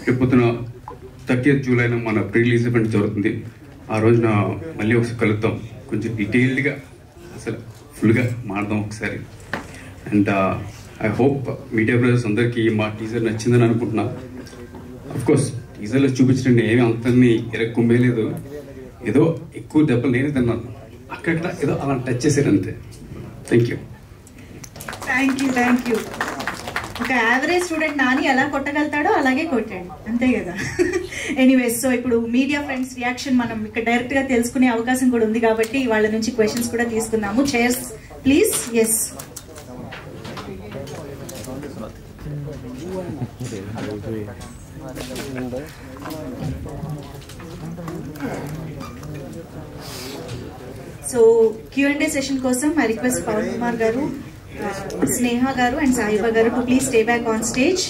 రేపొద్దున 30th జూలైన మన pre release event జరుగుతుంది. ఆ రోజున మళ్ళీ ఒకసారి కలుద్దాం, కొంచెం డీటెయిల్డ్గా అసలు ఫుల్గా మాడదాం ఒకసారి. And I hope media brothers అందరికీ మా టీజర్ నచ్చిందని అనుకుంటున్నా. అఫ్కోర్స్ టీజర్లో చూపించండి ఏమి అంతని కుమ్మేయలేదు, ఏదో ఎక్కువ దెబ్బలు నేనే తిన్నాను, అక్కడక్కడ ఏదో అలా టచ్ చేశారు అంతే. Thank you. ఒక యావరేజ్ స్టూడెంట్ నాని ఎలా కొట్టగలుగుతాడో అలాగే కొట్టాడు, అంతే కదా. ఎనీవేస్, సో ఇప్పుడు మీడియా ఫ్రెండ్స్ రియాక్షన్ మనం ఇక్కడ డైరెక్ట్ గా తెలుసుకునే అవకాశం కూడా ఉంది కాబట్టి వాళ్ళ నుంచి క్వశ్చన్స్ కూడా తీసుకుందాము. Chairs please. Yes, so Q&A session కోసం I request Pavan Kumar garu, Sneha garu and Saiba garu to please stay back on stage.